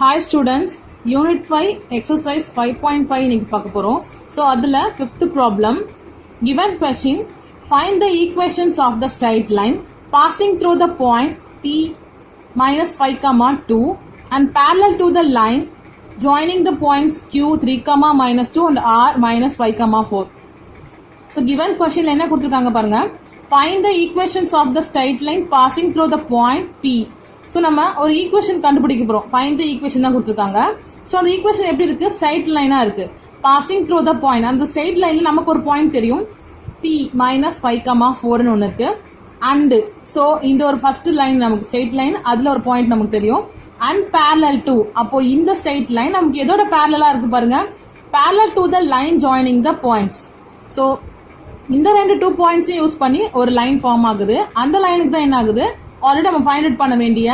Hi students, Unit 5 Exercise 5.5 இன்னைக்கு பார்க்க போறோம். So அதுல 5th problem. Given question, find the equations of the straight line passing through the point P minus 5, 2 and parallel to the line joining the points Q 3, minus 2 and R minus 5, 4. So given question என்ன கொடுத்திருக்காங்க பாருங்க. Find the equations of the straight line passing through the point P. So நம்ம ஒரு equation கண்டுபிடிக்க போகிறோம். Find the equation தான் கொடுத்துருக்காங்க. So அந்த ஈக்குவேஷன் எப்படி இருக்குது? ஸ்ட்ரைட் லைனாக இருக்குது. பாசிங் த்ரூ த பாயிண்ட், அந்த ஸ்ட்ரைட் லைனில் நமக்கு ஒரு பாயிண்ட் தெரியும், P minus 5, 4ன்னு ஒன்று இருக்குது. அண்டு ஸோ இந்த ஒரு ஃபர்ஸ்ட் லைன் நமக்கு ஸ்ட்ரைட் லைன், அதில் ஒரு பாயிண்ட் நமக்கு தெரியும். அண்ட் பேரலல் டு, அப்போ இந்த ஸ்ட்ரைட் லைன் நமக்கு எதோட பேரலாக இருக்குது பாருங்க, parallel to the line joining the points. So இந்த ரெண்டு 2 பாயிண்ட்ஸையும் யூஸ் பண்ணி ஒரு லைன் ஃபார்ம் ஆகுது. அந்த லைனுக்கு தான் என்ன ஆகுது, ஆல்ரெடி நம்ம ஃபைண்ட் அவுட் பண்ண வேண்டிய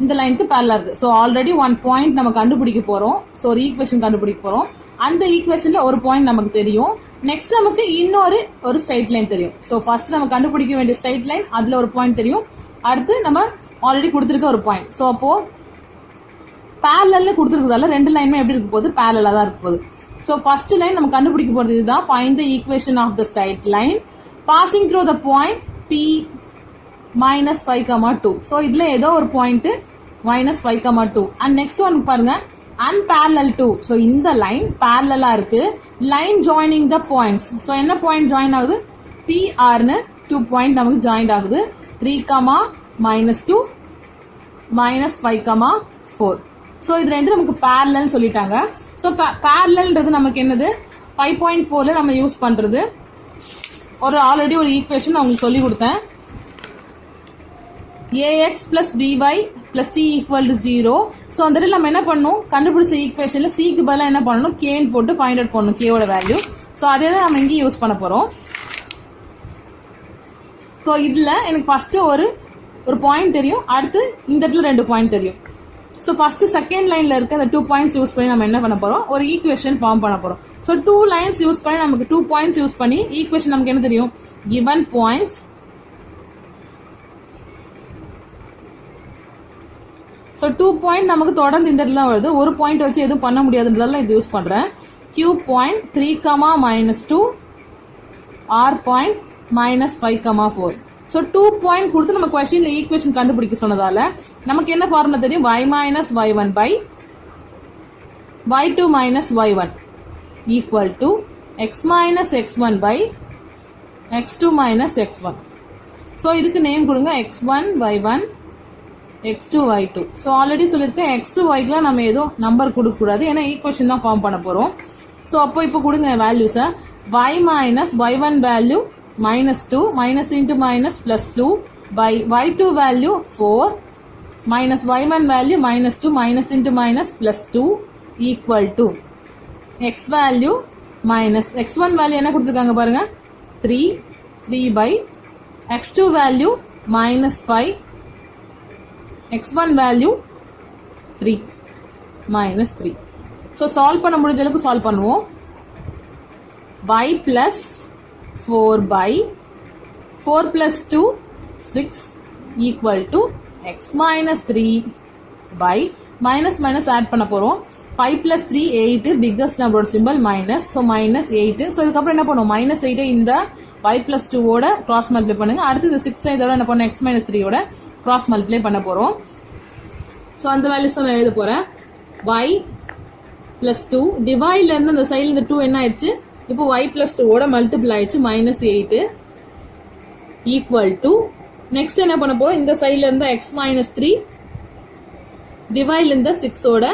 இந்த லைனுக்கு பேரலா இருக்கு. ஸோ ஆல்ரெடி 1 பாயிண்ட் நம்ம கண்டுபிடிக்க போறோம். ஸோ ஒரு ஈக்குவேஷன் கண்டுபிடிக்க போறோம். அந்த ஈக்குவேஷன்ல ஒரு பாயிண்ட் நமக்கு தெரியும். நெக்ஸ்ட் நமக்கு இன்னொரு ஸ்ட்ரைட் லைன் தெரியும். ஸோ ஃபர்ஸ்ட் நம்ம கண்டுபிடிக்க வேண்டிய ஸ்ட்ரைட் லைன், அதுல ஒரு பாயிண்ட் தெரியும். அடுத்து நம்ம ஆல்ரெடி கொடுத்துருக்க ஒரு பாயிண்ட். ஸோ அப்போ பேரலல்ல கொடுத்துருக்கிறதால ரெண்டு லைனுமே எப்படி இருக்க போகுது, பேரலா தான் இருக்க போகுது. ஸோ ஃபர்ஸ்ட் லைன் நம்ம கண்டுபிடிக்க போறது இதுதான். Find the equation of the straight line passing through the point P minus 5, 2. So இதுல ஏதோ ஒரு point minus 5, 2 and next one பாருங்க, அண்ட் பேரலல் டு. ஸோ இந்த லைன் பேரலா இருக்கு. Line joining the points. So என்ன பாயிண்ட் ஜாயின் ஆகுது, PRன்னு 2 பாயிண்ட் நமக்கு ஜாயின் ஆகுது. 3, minus 2 minus 5, 4. ஸோ இது ரெண்டு நமக்கு பேரலல் சொல்லிட்டாங்க. ஸோ பேரலல்ன்றது நமக்கு என்னது, 5.4ல நம்ம யூஸ் பண்றது. ஆல்ரெடி ஒரு ஈக்குவேஷன் உங்களுக்கு சொல்லி கொடுத்தேன். ax plus by plus c equal to 0. So அந்த நம்ம என்ன பண்ணணும், கண்டுபிடிச்ச ஈக்குவேஷன்ல சிக்கு பதிலாக என்ன பண்ணணும், கேன்னு போட்டு ஃபைண்ட் அவுட் பண்ணணும் கேவோட வேல்யூ. ஸோ அதே தான் நம்ம இங்கே யூஸ் பண்ண போறோம். ஸோ இதுல எனக்கு ஃபர்ஸ்ட் ஒரு பாயிண்ட் தெரியும், அடுத்து இந்த இடத்துல 2 பாயிண்ட் தெரியும். ஸோ ஃபர்ஸ்ட் செகண்ட் லைன்ல இருக்க அந்த 2 பாயிண்ட்ஸ் யூஸ் பண்ணி நம்ம என்ன பண்ண போறோம், ஒரு ஈக்குவேஷன் ஃபார்ம் பண்ண போறோம். ஸோ 2 லைன்ஸ் யூஸ் பண்ணி நமக்கு 2 பாயிண்ட்ஸ் யூஸ் பண்ணி ஈக்குவேஷன் நமக்கு என்ன தெரியும், given points ஸோ 2 பாயிண்ட் நமக்கு தொடர்ந்து இந்த இடத்துல வருது. ஒரு பாயிண்ட் வச்சு எதுவும் பண்ண முடியாதுன்றதால இது யூஸ் பண்றேன். Q point 3, minus 2 R point minus 5, 4. So 2 point கொடுத்து நம்ம கொஸ்டின்ல ஈக்குவேஷன் கண்டுபிடிக்க சொன்னதால நமக்கு என்ன ஃபார்முலா தெரியும், y minus y1 by y2 minus y1 equal to x minus x1 by x2 minus x1. So இதுக்கு நேம் கொடுங்க, x1 y1 x2 y2. So already சொல்லியிருக்கேன், x yக்குலாம் நம்ம எதுவும் நம்பர் கொடுக்கக்கூடாது, ஏன்னா ஈக்குவேஷன் தான் ஃபார்ம் பண்ண போகிறோம். ஸோ அப்போ இப்போ கொடுங்க வேல்யூஸை, y minus y1 value minus 2 minus into minus plus 2 by y2 value 4 minus y1 value minus 2 minus into minus plus 2 equal to x value minus x1 value என்ன கொடுத்துருக்காங்க பாருங்க, 3 by x2 value minus 5 x1 value 3 minus 3. So solve பண்ண முடிஞ்ச அளவுக்கு solve பண்ணுவோம். y plus 4 by 4 plus 2 6 equal to x minus 3 by minus minus add பண்ண போறோம். 5 plus 3 8, biggest நம்பரோட simple minus. So minus 8. So இதுக்கப்புறம் என்ன பண்ணுவோம், minus 8 இந்த y plus 2 ஓட கிராஸ் மல்டிப்ளை பண்ணுங்க. அடுத்து இந்த 6 இதோட என்ன பண்ணுவோம், x minus 3 ஓட கிராஸ் மல்டிப்ளை பண்ண போறோம். ஸோ அந்த வேல்யூஸ் நான் எழுத போறேன். y plus 2 டிவைட்ல இருந்து அந்த சைடுல இந்த 2 என்ன ஆயிடுச்சு, இப்போ y plus 2 ஓட மல்டிபிள் ஆயிடுச்சு, minus 8 ஈக்குவல் டு நெக்ஸ்ட் என்ன பண்ண போறோம், இந்த சைடுல இருந்து x minus 3 டிவைட்ல இருந்து 6 ஓட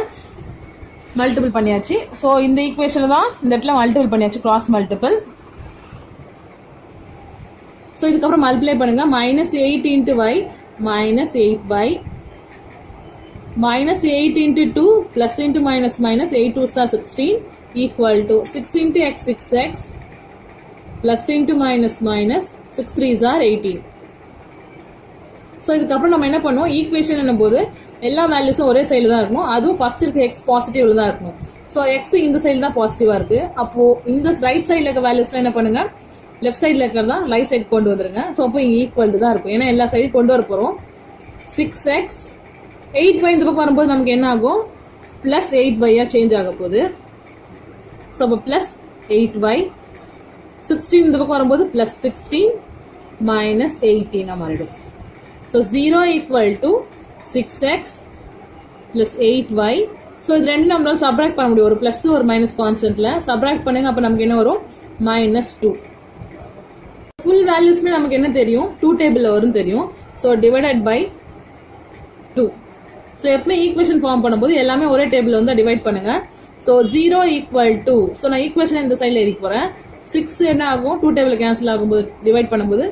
மல்டிபிள் பண்ணியாச்சு. ஸோ இந்த ஈக்குவேஷன் தான் இந்த இடத்துல மல்டிபிள் பண்ணியாச்சு, கிராஸ் மல்டிபிள். ஸோ இதுக்கப்புறம் மல்டிப்ளை பண்ணுங்க, minus 8 into y minus 8 by minus 8 into 2 plus into minus minus 8 2s are 16 equal to 6 into x 6x plus into minus minus 6 3s are 18. So இதுக்கப்புறம் நம்ம என்ன பண்ணுவோம், ஈக்குவேஷன் என்னும் போது எல்லா வேல்யூஸும் ஒரே சைடில் தான் இருக்கணும், அதுவும் ஃபர்ஸ்ட் இருக்க எக்ஸ் பாசிட்டிவ்ல தான் இருக்கணும். ஸோ எக்ஸ் இந்த சைடு தான் பாசிட்டிவா இருக்கு. அப்போ இந்த ரைட் சைடில் இருக்க வேல்யூஸ்ல என்ன பண்ணுங்க, லெஃப்ட் சைடில் இருக்கிறதா ரைட் சைடு கொண்டு வந்துருங்க. ஸோ அப்போ இங்கே ஈக்குவல் தான் இருக்கும், ஏன்னா எல்லா சைடும் கொண்டு வர போகிறோம். 6x 8 by இந்த பக்கம் வரும்போது நமக்கு என்ன ஆகும், பிளஸ் 8y சேஞ்ச் ஆக போகுது. ஸோ அப்போ பிளஸ் 8y, 16 இந்த பக்கம் வரும்போது பிளஸ் 16 மைனஸ் 18 மாறிடும். So 0 equal to 6x plus 8y. So இது ரெண்டு நம்மளால சப்ராக்ட் பண்ண முடியும், ஒரு பிளஸ் ஒரு மைனஸ் கான்ஸ்டன்ட்ல சப்ராக்ட் பண்ணுங்க. அப்போ நமக்கு என்ன வரும்? -2. ஃபுல் வேல்யூஸ்மே நமக்கு என்ன தெரியும்? 2 டேபிள்ல வரும் தெரியும். So divided by 2. ஸோ எப்பவுமே ஈக்குவேஷன் ஃபார்ம் பண்ணும்போது எல்லாமே ஒரே டேபிள் வந்து டிவைட் பண்ணுங்க. ஸோ 0 ஈக்குவல் டு, ஸோ நான் ஈக்குவேஷன் இந்த சைடில் எழுதி போகிறேன். 6 என்ன ஆகும்? 2 டேபிள் கேன்சல் ஆகும்போது டிவைட் பண்ணும்போது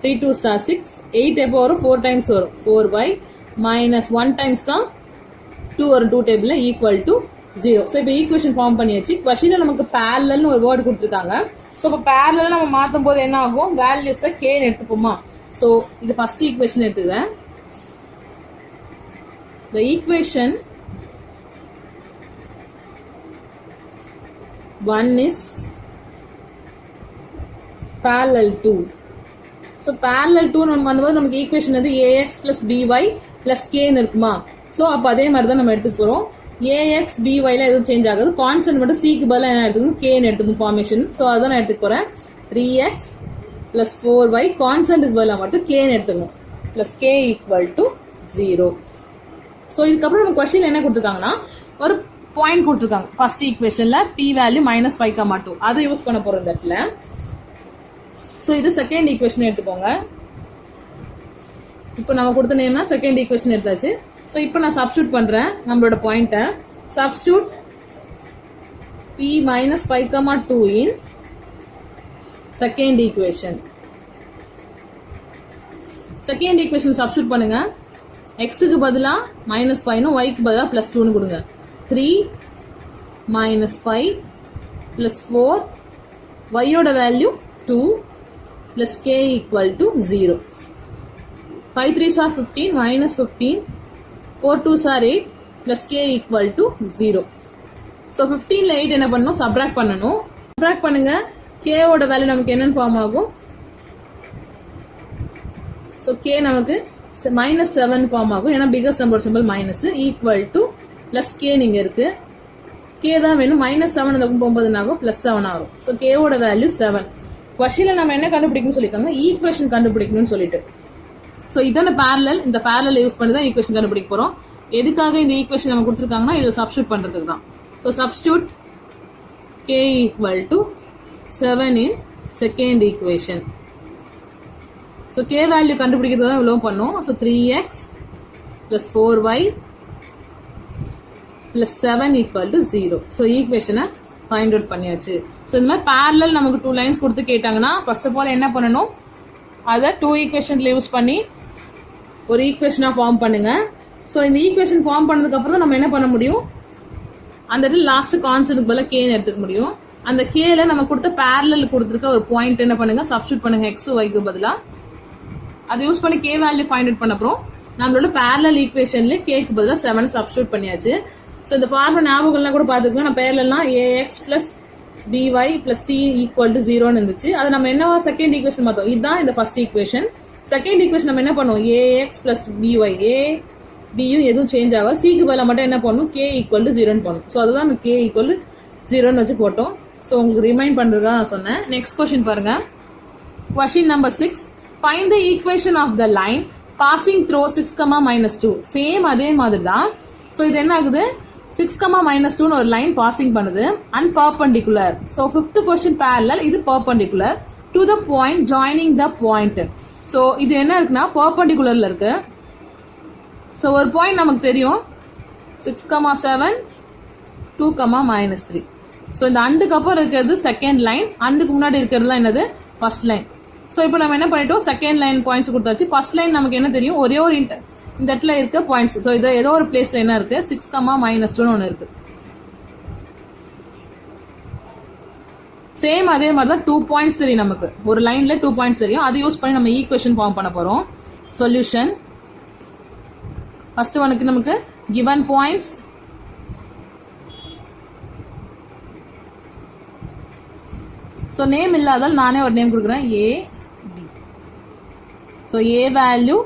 3 2s are 6. 8 எப்போ வரும்? 4 டைம்ஸ் வரும். 4y மைனஸ் 1 டைம்ஸ் தான் 2 வரும் 2 டேபிள் ஈக்குவல் டு 0. ஸோ இப்போ ஈக்குவேஷன் ஃபார்ம் பண்ணியாச்சு. கொஸ்டினில் நமக்கு பேரலல்னு ஒரு வேர்டு கொடுத்துருக்காங்க. ஸோ இப்போ பேரலல் நம்ம மாற்றும் போது என்ன ஆகும்? வேல்யூஸை கேன்னு எடுத்துப்போமா? ஸோ இது ஃபர்ஸ்ட் ஈக்குவேஷன் எடுத்துக்கிறேன். The equation 1 is parallel 2. So parallel 2 வந்தபோது நமக்கு ஈக்குவேஷன் வந்து ax plus by plus k இருக்குமா? ஸோ அப்போ அதே மாதிரி தான் நம்ம எடுத்துக்க போகிறோம். ax byல எதுவும் சேஞ்ச் ஆகுது, கான்ஸ்டன்ட் மட்டும் cக்கு பதிலாக என்ன எடுத்துக்கணும்? k எடுத்துக்கணும் ஃபார்மேஷன். ஸோ அதுதான் நான் எடுத்துக்க போகிறேன். 3x plus 4y கான்ஸ்டன்ட்டுக்கு பதிலாக மட்டும் k எடுத்துக்கணும். plus k equal to 0. So இதுக்கப்புறம் நம்ம கொஸ்டின் என்ன கொடுத்துருக்காங்கன்னா ஒரு பாயிண்ட் கொடுத்துருக்காங்க. ஃபர்ஸ்ட் ஈக்குவேஷன்ல p வேல்யூ -5,2 அதை யூஸ் பண்ண போறோம் இந்த இடத்துல. ஸோ இது செகண்ட் ஈக்குவேஷன் எடுத்துக்கோங்க. இப்போ நம்ம கொடுத்த நேம்னா செகண்ட் ஈக்குவேஷன் எடுத்தாச்சு. ஸோ இப்போ நான் சப்ஸ்டியூட் பண்றேன் நம்மளோட பாயிண்ட்டை. சப்ஸ்டியூட் p -5,2 இன் second equation. Second equation substitute பண்ணுங்க. எக்ஸுக்கு பதிலாக -5 ஒய்க்கு பதிலாக +2 கொடுங்க. 3 -5 +4 ஒய்யோட value 2 plus k equal to 0. 5 3s are 15 -15 4 2s are 8 plus k equal to 0. So 15ல 8 என்ன பண்ணணும்? சப்ராக்ட் பண்ணணும். சப்ராக்ட் பண்ணுங்க. k ஓட வேல்யூ நமக்கு என்னன்னு ஃபார்ம் ஆகும்? ஸோ k நமக்கு -7 ஃபார்ம் ஆகும். ஏன்னா biggest number simple minus equal to plus K நீங்க இருக்கு. கே தான் வேணும். -7 இந்த போகும்போது ஆகும் +7 ஆகும். ஸோ கேவோட வேல்யூ 7. கொஸ்டின்ல நம்ம என்ன கண்டுபிடிக்கணும்னு சொல்லியிருக்காங்க? ஈக்குவேஷன் கண்டுபிடிக்கணும்னு சொல்லிட்டு. ஸோ இதான பேரலல். இந்த பேரலல் யூஸ் பண்ணி தான் ஈக்குவேஷன் கண்டுபிடிக்க போறோம். எதுக்காக இந்த ஈக்குவேஷன் நம்ம கொடுத்துருக்காங்கன்னா இதை சப்ஸ்டியூட் பண்றதுக்கு தான். So substitute K equal to 7 in second equation. So K value கண்டுபிடிக்கிறது தான் இவ்வளோ பண்ணும். So 3x plus 4y plus 7 equal to 0. So ஈக்குவேஷனை ஃபைண்ட் அவுட் பண்ணியாச்சு. ஸோ இந்த மாதிரி பேரலல் நமக்கு 2 லைன்ஸ் கொடுத்து கேட்டாங்கன்னா ஃபர்ஸ்ட் ஆஃப் ஆல் என்ன பண்ணணும்? அதை 2 ஈக்குவேஷன்ல யூஸ் பண்ணி ஒரு ஈக்குவேஷனாக ஃபார்ம் பண்ணுங்க. ஸோ இந்த ஈக்குவேஷன் ஃபார்ம் பண்ணதுக்கப்புறம் தான் நம்ம என்ன பண்ண முடியும்? அந்த இடத்துல லாஸ்ட் கான்ஸ்டன்ட்க்கு பதிலாக கேன்னு எடுத்துக்க முடியும். அந்த கேல நம்ம கொடுத்த பேரலல் கொடுத்துருக்க ஒரு பாயிண்ட் என்ன பண்ணுங்க? சப்ஸ்டியூட் பண்ணுங்க எக்ஸ் ஒய்க்கு பதிலாக. அதை யூஸ் பண்ணி கே வேல்யூ ஃபைண்ட் அவுட் பண்ண அப்புறம் நம்மளோட பேரலல் ஈக்குவேஷன்ல கேக்கு பதிலாக 7 சப்ஸ்டியூட் பண்ணியாச்சு. ஸோ இந்த பார்வை ஞாபகம்லாம் கூட பார்த்துக்கோங்க. நான் பேரலாம் ax plus by plus c equal to 0 இருந்துச்சு. அதை நம்ம என்ன செகண்ட் ஈக்குவேஷன் பார்த்தோம். இதுதான் இந்த ஃபர்ஸ்ட் ஈக்குவேஷன். செகண்ட் ஈக்குவேஷன் நம்ம என்ன பண்ணுவோம்? ax plus by பியும் எதுவும் சேஞ்ச் ஆகும். சிக்கு பதிலாக மட்டும் என்ன பண்ணும்? k equal to 0 பண்ணும். ஸோ அதுதான் k equal to 0 வச்சு போட்டோம். ஸோ உங்களுக்கு ரிமைண்ட் பண்றதுக்காக நான் சொன்னேன். நெக்ஸ்ட் கொஸ்டின் பாருங்க. Question number 6. Find the equation of the line passing through 6, -2. Same அதே மாதிரி தான். ஸோ இது என்ன ஆகுது? 6, -2 ஒரு லைன் பாசிங் பண்ணுது and perpendicular. So 5th question parallel, இது perpendicular to the point joining the point. So இது என்ன இருக்குன்னா பர்பெண்டிகுலர்ல இருக்கு. ஸோ ஒரு பாயிண்ட் நமக்கு தெரியும் 6, 7 2, -3. ஸோ இந்த அண்டுக்கு அப்புறம் இருக்கிறது செகண்ட் லைன், அண்டுக்கு முன்னாடி இருக்கிறதுலாம் என்னது? First line. ஸோ இப்போ நம்ம என்ன பண்ணிட்டோம்? செகண்ட் லைன் பாயிண்ட்ஸ் கொடுத்தாச்சு. ஃபர்ஸ்ட் லைன் நமக்கு என்ன தெரியும்? ஒரே ஒரு இந்த இடத்துல இருக்க பாயிண்ட்ஸ். ஸோ இது ஏதோ ஒரு பிளேஸ்ல என்ன இருக்கு? 6, -2 ஒன்று இருக்கு. சேம் அதே மாதிரி தான் 2 பாயிண்ட்ஸ் தெரியும் நமக்கு. ஒரு லைன்ல 2 பாயிண்ட்ஸ் தெரியும். அதை யூஸ் பண்ணி நம்ம ஈக்குவேஷன் ஃபார்ம் பண்ண போறோம். சொல்யூஷன் ஃபர்ஸ்ட் ஒனுக்கு நமக்கு கிவன் பாயிண்ட்ஸ் ஸோ நேம் இல்லாதால் நானே ஒரு நேம் கொடுக்குறேன் A B. So A value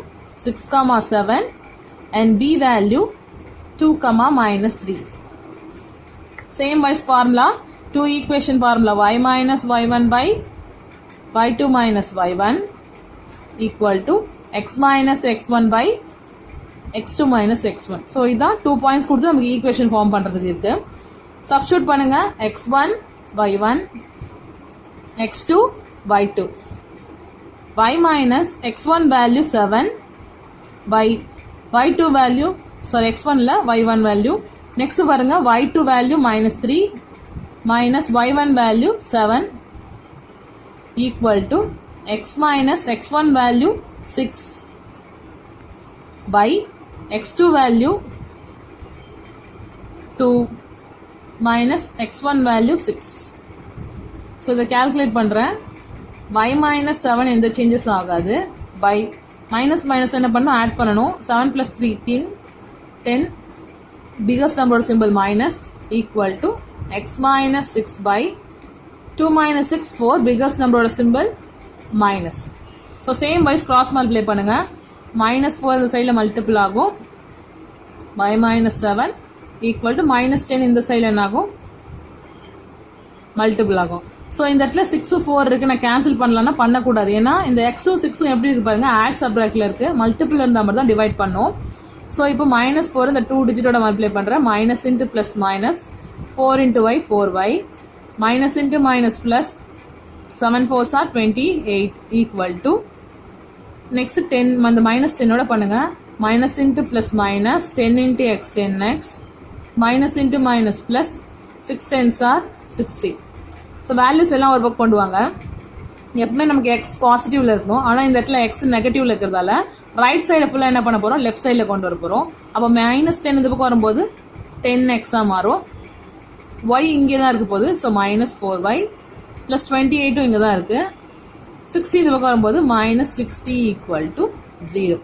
6, 7 and b value 2, -3. Same wise formula, 2 equation formula, y minus y1 by y2 minus y1 equal to x minus x1 by x2 minus x1. So இதான் 2 points கொடுத்து நமக்கு equation form பண்றதுக்கு இருக்கு. Substitute பண்ணுங்க, x1 y1 x2 y2, y minus x1 value 7 by y2 value, sorry x1 ல y1 value. Next பாருங்க, y2 value minus 3 minus y1 value 7 equal to x minus x1 value 6 by x2 value 2 minus x1 value 6. So இதை calculate பண்றேன். y minus 7 எந்த changes ஆகாது. by minus minus என்ன பண்ணணும், add பண்ணணும். 7 plus 3 10 biggest number symbol minus equal to x minus 6 by 2 minus 6 4 biggest number symbol minus. So same wise cross multiply பண்ணுங்க. minus 4 இந்த சைடில் மல்டிபிள் ஆகும். y minus 7 equal to minus 10 இந்த சைடில் என்ன ஆகும், மல்டிபிள் ஆகும். ஸோ இந்த இடத்துல 6 4 இருக்கு, நான் கேன்சல் பண்ணலாம்னா பண்ணக்கூடாது. ஏன்னா இந்த எக்ஸும் 6 எப்படி இருக்கு பாருங்க, ஆட் சப்ராக்ட்ல இருக்கு, மல்டிபிள் இருந்தால் மட்டும் தான் டிவைட் பண்ணும். ஸோ இப்போ minus 4 இந்த 2 டிஜிட்டோட மல்டிப்ளை பண்ணுறேன். minus into plus minus 4 into y 4y minus into minus plus 7 4s are 28 equal to next 10 அந்த minus 10 ஓட பண்ணுங்க. minus into plus minus 10 into x 10x minus into minus plus 6 10s are 60. So values எல்லாம் ஒரு பக்கம் கொண்டு வாங்க. எப்பவுமே நமக்கு எக்ஸ் பாசிட்டிவ்ல இருக்கும், ஆனால் இந்த இடத்துல எக்ஸ் நெகட்டிவ்ல இருக்கிறதால ரைட் சைடு ஃபுல்லாக என்ன பண்ண போகிறோம், லெஃப்ட் சைடில் கொண்டு வர போகிறோம். அப்போ minus 10 இந்த பக்கம் வரும்போது 10x மாறும். y இங்கே தான் இருக்க போகுது, ஸோ minus 4y plus 28 இங்கே தான் இருக்கு. 60 இந்த பக்கம் வரும்போது minus 60 equal to 0.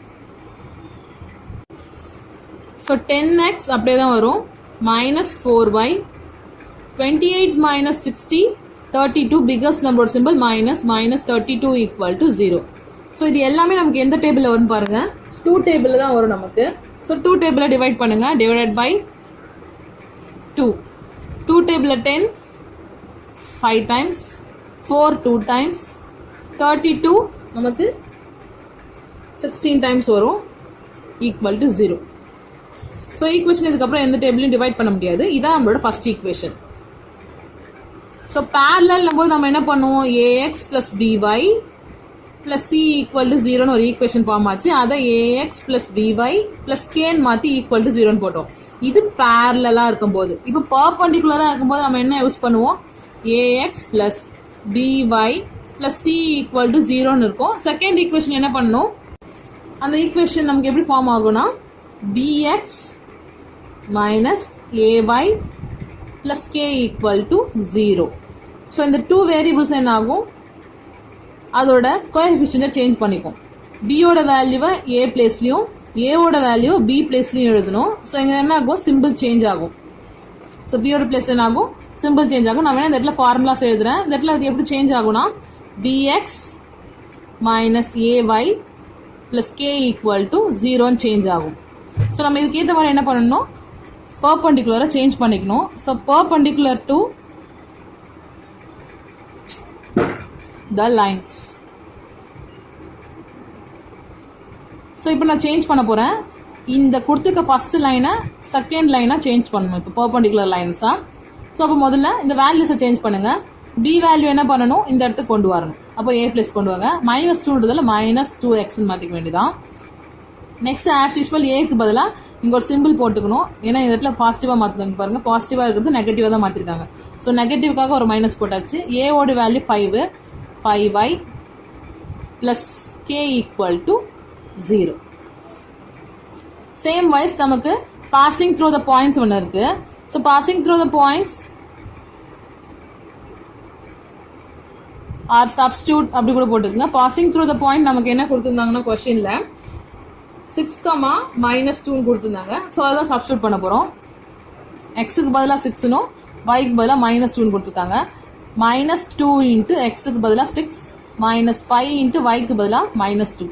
So 10x அப்படியே தான் வரும். minus 4y 28 minus 60 32 biggest number symbol minus minus 32 equal to 0. So இது எல்லாமே நமக்கு எந்த டேபிளில் வரும்னு பாருங்க, 2 டேபிளில் தான் வரும் நமக்கு. ஸோ 2 டேபிளில் டிவைட் பண்ணுங்க, டிவைடட் பை 2. 2 டேபிளில் 10 5 times 4 2 times 32 நமக்கு 16 times வரும் equal to 0. ஸோ ஈக்குவேஷன் இதுக்கப்புறம் எந்த டேபிளையும் டிவைட் பண்ண முடியாது. இதான் நம்மளோட ஃபர்ஸ்ட் ஈக்குவேஷன். ஸோ பேரலல் போது நம்ம என்ன பண்ணுவோம், ax plus by plus c equal to 0ன்னு ஒரு ஈக்குவேஷன் ஃபார்ம் ஆச்சு. அதை ax plus by plus kன்னு மாற்றி equal to 0ன்னு போட்டோம். இது பேரலலாக இருக்கும்போது. இப்போ பர்பண்டிகுலராக இருக்கும்போது நம்ம என்ன யூஸ் பண்ணுவோம், ax plus by plus c equal to 0ன்னு இருக்கும். செகண்ட் ஈக்குவேஷன் என்ன பண்ணணும், அந்த ஈக்குவேஷன் நமக்கு எப்படி ஃபார்ம் ஆகும்னா bx minus ay plus k equal to 0. So இந்த 2 வேரியபிள்ஸ் என்ன ஆகும், அதோட கோஎஃபிஷியன்ட்டை சேஞ்ச் பண்ணிக்கும். பியோட வேல்யூவை ஏ பிளேஸ்லையும் ஏவோட வேல்யூவை பி பிளேஸ்லையும் எழுதணும். ஸோ இங்கே என்ன ஆகும், சிம்பிள் சேஞ்ச் ஆகும். ஸோ பியோட பிளேஸ்ல என்ன ஆகும், சிம்பிள் சேஞ்ச் ஆகும். நான் வேணா இந்த இடத்துல ஃபார்முலாஸ் எழுதுறேன். இந்த இடத்துல அது எப்படி சேஞ்ச் ஆகும்னா bx minus ay plus k equal to 0ன்னு சேஞ்ச் ஆகும். ஸோ நம்ம இதுக்கு ஏற்ற மாதிரி என்ன பண்ணணும், perpendicular சேஞ்ச் பண்ணிக்கணும். So perpendicular to the lines. So இப்போ நான் சேஞ்ச் பண்ண போகிறேன். இந்த கொடுத்துருக்க ஃபர்ஸ்ட் லைனை செகண்ட் லைனாக சேஞ்ச் பண்ணணும். இப்போ perpendicular லைன்ஸாக. ஸோ அப்போ முதல்ல இந்த வேல்யூஸை சேஞ்ச் பண்ணுங்கள். பி வேல்யூ என்ன பண்ணணும், இந்த இடத்துக்கு கொண்டு வரணும். அப்போ ஏ பிளஸ் கொண்டு வாங்க. -2ன்றதில் -2xன்னு மாற்றிக்க வேண்டியதான். நெக்ஸ்ட் ஆஸ் யூஸ்வல் ஏக்கு பதிலாக இங்கே ஒரு சிம்பிள் போட்டுக்கணும். ஏன்னா இந்த இடத்துல பாசிட்டிவாக மாற்றுங்க பாருங்கள், பாசிட்டிவாக இருக்கிறது நெகட்டிவாக தான் மாற்றிருக்காங்க. ஸோ நெகட்டிவ்காக ஒரு மைனஸ் போட்டாச்சு. ஏவோட value 5y plus k equal to 0. Same wise நமக்கு பாசிங் த்ரூ த பாயிண்ட்ஸ் ஒன்று இருக்கு. So passing through the points or substitute அப்படி கூட போட்டுக்கோங்க. பாசிங் த்ரூ த பாயிண்ட் நமக்கு என்ன கொடுத்துருந்தாங்கன்னா கொஸ்டின்ல 6, -2 கொடுத்துருந்தாங்க. ஸோ அதான் சப்ஸ்டியூட் பண்ண போகிறோம். எக்ஸுக்கு பதிலாக 6னும் yக்கு பதிலாக -2 கொடுத்துருக்காங்க. -2 into xக்கு பதிலாக 6 -5 into yக்கு பதிலாக -2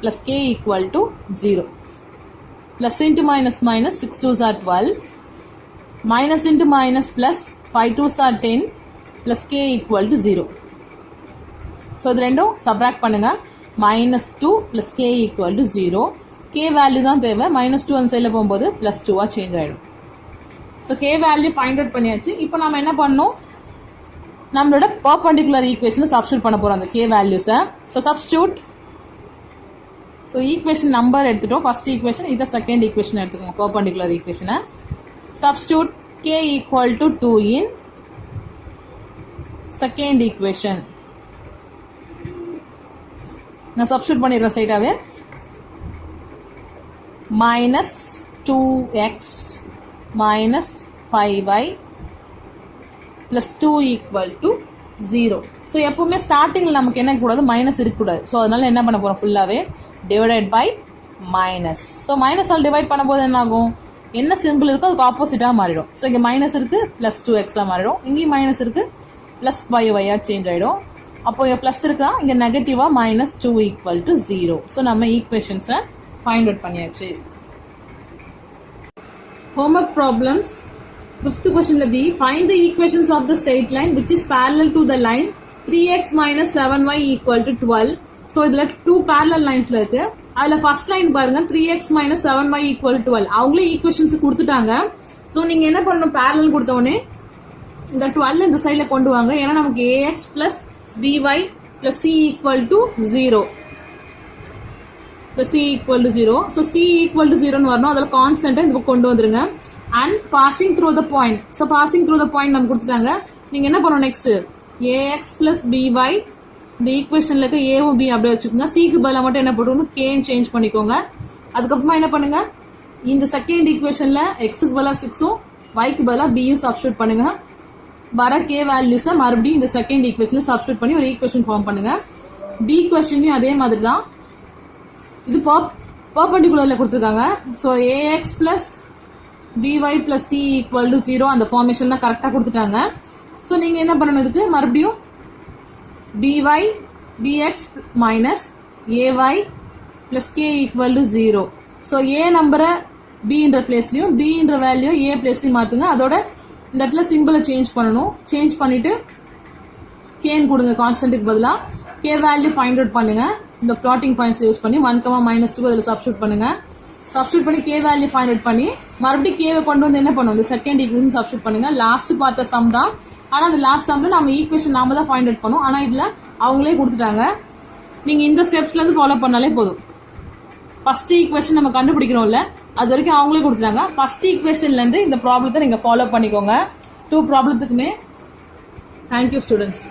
plus k equal to 0. Plus into minus minus 6 2s are 12 minus into minus plus 5 2s are 10 plus k equal to 0. So இது ரெண்டும் subtract பண்ணுங்க. minus 2 plus k equal to 0. k value தான் தேவை. minus 2 அந்த சைடில் போகும்போது plus 2 change ஆகிடும். So k value find out பண்ணியாச்சு. இப்போ நம்ம என்ன பண்ணணும், நம்மளோட perpendicular equation substitute பண்ண போகிறோம் அந்த k values-ஐ. So substitute. So equation number எடுத்துட்டோம். ஃபர்ஸ்ட் ஈக்குவேஷன், இதை செகண்ட் ஈக்குவேஷன் எடுத்துக்கோங்க. பர்பெண்டிகுலர் ஈக்குவேஷனை substitute k equal to 2 in second equation. நான் சப்ஸ்டியூட் பண்ணிடுறேன் சைடாகவே. Minus 2x minus 5y plus 2 equal to 0. So எப்பவுமே ஸ்டார்டிங்கில் நமக்கு என்ன கூடாது, மைனஸ் இருக்கக்கூடாது. ஸோ அதனால என்ன பண்ண போகிறோம், ஃபுல்லாகவே divided by minus. So minus all divide பண்ணும்போது என்ன ஆகும், என்ன சிம்பிள் இருக்கோ அதுக்கு ஆப்போசிட்டாக மாறிடும். ஸோ இங்கே மைனஸ் இருக்குது ப்ளஸ் 2xஆக மாறிடும். இங்கேயும் மைனஸ் இருக்குது ப்ளஸ் 5yஆக சேஞ்ச் ஆகிடும். அப்போ இங்கே ப்ளஸ் இருக்கா, இங்கே நெகட்டிவாக மைனஸ் 2 ஈக்குவல் டு 0. ஸோ நம்ம ஈக்குவேஷன்ஸை ஃபைண்ட் அவுட் பண்ணியாச்சு. Homework problems. Fifth question B. Find the equations of the straight line which is parallel to the line 3x minus 7y equal to 12. So இதில் 2 parallel linesல இருக்கு. அதில் first line பாருங்க, 3x minus 7y equal to 12. அவங்களே equations கொடுத்துட்டாங்க. So நீங்கள் என்ன பண்ணணும், parallel கொடுத்தவொடனே இந்த 12 இந்த சைடில் கொண்டு வாங்க. ஏன்னா நமக்கு ax plus by plus c equal to 0. plus c equal to 0. So c equal to 0 வரணும். அதில் கான்ஸ்டன்ட்டை இந்த கொண்டு வந்துருங்க. And passing through the point. So passing through the point நம்ம கொடுத்துட்டாங்க. நீங்கள் என்ன பண்ணணும் நெக்ஸ்ட், ax plus by இந்த ஈக்குவேஷனில் இருக்க ஏவும் பி அப்படியே வச்சுக்கோங்க. சிக்கு பதிலாக மட்டும் என்ன போட்டுக்கணும், கேன்னு சேஞ்ச் பண்ணிக்கோங்க. அதுக்கப்புறமா என்ன பண்ணுங்க, இந்த செகண்ட் ஈக்குவேஷனில் எக்ஸுக்கு பதிலாக 6உம் ஒய்க்கு பதிலாக பியும் சப்ஸ்டியூட் பண்ணுங்க. வர கே வேல்யூஸை மறுபடியும் இந்த செகண்ட் ஈக்குவேஷனில் சப்ஸ்டியூட் பண்ணி ஒரு ஈக்குவேஷன் ஃபார்ம் பண்ணுங்க. பி கொஸ்டின்லையும் அதே மாதிரி தான். இது பர்பெண்டிகுலரில் கொடுத்துருக்காங்க. So ax plus by plus c equal to 0 அந்த ஃபார்மேஷன் தான் கரெக்டாக கொடுத்துட்டாங்க. ஸோ நீங்கள் என்ன பண்ணணும், இதுக்கு மறுபடியும் by bx minus ay plus k equal to 0. So a நம்பரை bன்ற பிளேஸ்லையும் bன்ற வேல்யூ a பிளேஸ்லையும் மாற்றுங்க. அதோட இந்த இடத்துல சிம்பிளை சேஞ்ச் பண்ணணும். சேஞ்ச் பண்ணிவிட்டு கேன்னு கொடுங்க கான்ஸ்டன்ட்டுக்கு பதிலாக. k வேல்யூ ஃபைண்ட் அவுட் பண்ணுங்கள். இந்த ப்ளாட்டிங் பாயிண்ட்ஸ் யூஸ் பண்ணி 1, -2 அதில் சப்ஸ்டியூட் பண்ணுங்கள். சப்ஸ்டியூட் பண்ணி k வேல்யூ ஃபைண்ட் அவுட் பண்ணி மறுபடியும் கேவை கொண்டு வந்து என்ன பண்ணுவோம், இந்த செகண்ட் ஈக்குவேஷன் சப்ஸ்டியூட் பண்ணுங்க. லாஸ்ட் பார்த்த சம் தான். ஆனால் அந்த லாஸ்ட் சம்மில் நம்ம ஈக்குவேஷன் நாம தான் ஃபைண்ட் அவுட் பண்ணுவோம். ஆனால் இதில் அவங்களே கொடுத்துட்டாங்க. நீங்கள் இந்த ஸ்டெப்ஸ்லேருந்து ஃபாலோ பண்ணாலே போதும். ஃபர்ஸ்ட் ஈக்குவேஷன் நம்ம கண்டுபிடிக்கிறோம்ல, அது வரைக்கும் அவங்களே கொடுத்துட்டாங்க. ஃபர்ஸ்ட் ஈக்குவேஷன்லேருந்து இந்த ப்ராப்ளத்தை நீங்கள் ஃபாலோ பண்ணிக்கோங்க. 2 ப்ராப்ளத்துக்குமே. Thank you students.